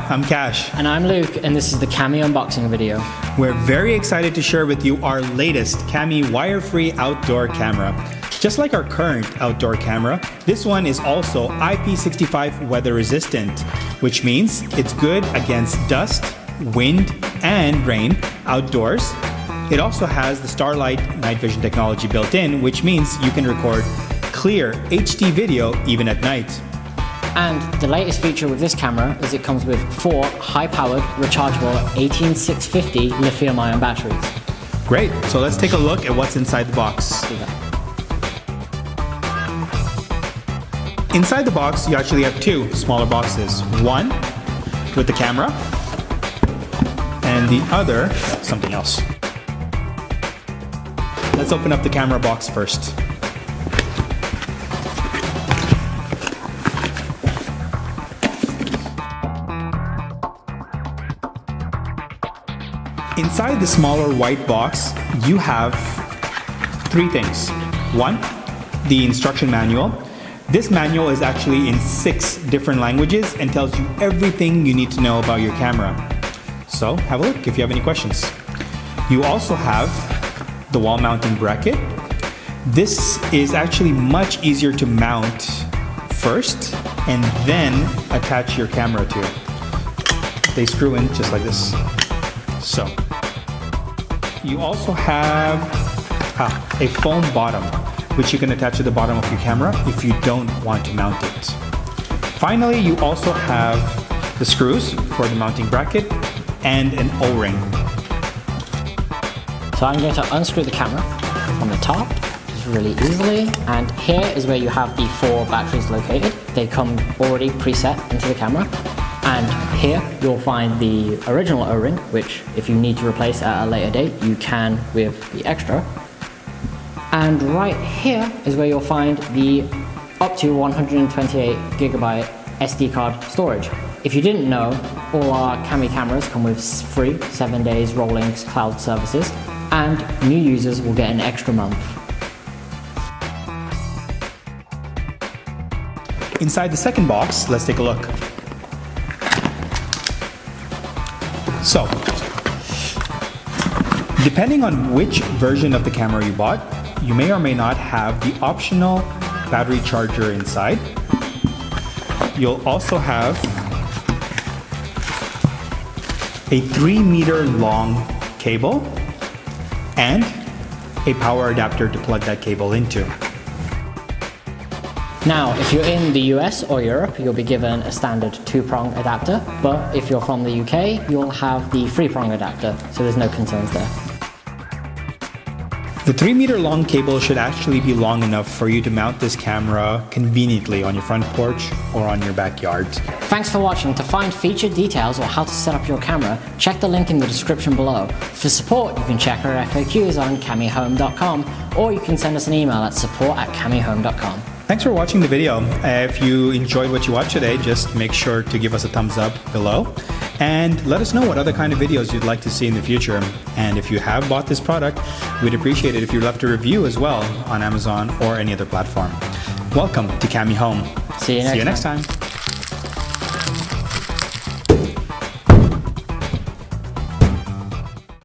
I'm Cash. And I'm Luke, and this is the Cami unboxing video. We're very excited to share with you our latest Cami wire-free outdoor camera. Just like our current outdoor camera, this one is also IP65 weather resistant, which means it's good against dust, wind, and rain outdoors. It also has the Starlight night vision technology built in, which means you can record clear HD video even at night. And the latest feature with this camera is it comes with 4 high-powered, rechargeable 18650 lithium-ion batteries. Great, so let's take a look at what's inside the box. Inside the box, you actually have 2 smaller boxes. One with the camera, and the other, something else. Let's open up the camera box first. Inside the smaller white box, you have 3 things. 1, the instruction manual. This manual is actually in 6 different languages and tells you everything you need to know about your camera. So have a look if you have any questions. You also have the wall mounting bracket. This is actually much easier to mount first and then attach your camera to it. They screw in just like this. So you also have a foam bottom, which you can attach to the bottom of your camera if you don't want to mount it. Finally, you also have the screws for the mounting bracket and an O-ring. So I'm going to unscrew the camera from the top, just really easily. And here is where you have the 4 batteries located. They come already preset into the camera. And here you'll find the original O-ring, which if you need to replace at a later date, you can with the extra. And right here is where you'll find the up to 128 gigabyte SD card storage. If you didn't know, all our Cami cameras come with free 7 days rolling cloud services, and new users will get an extra month. Inside the second box, let's take a look. So, depending on which version of the camera you bought, you may or may not have the optional battery charger inside. You'll also have a 3-meter long cable and a power adapter to plug that cable into. Now, if you're in the US or Europe, you'll be given a standard 2-prong adapter, but if you're from the UK, you'll have the 3-prong adapter, so there's no concerns there. The 3-meter long cable should actually be long enough for you to mount this camera conveniently on your front porch or on your backyard. Thanks for watching. To find featured details or how to set up your camera, check the link in the description below. For support, you can check our FAQs on camihome.com, or you can send us an email at support@camihome.com. Thanks for watching the video. If you enjoyed what you watched today, just make sure to give us a thumbs up below and let us know what other kind of videos you'd like to see in the future. And if you have bought this product, we'd appreciate it if you left a review as well on Amazon or any other platform. Welcome to Cami Home. See you next time.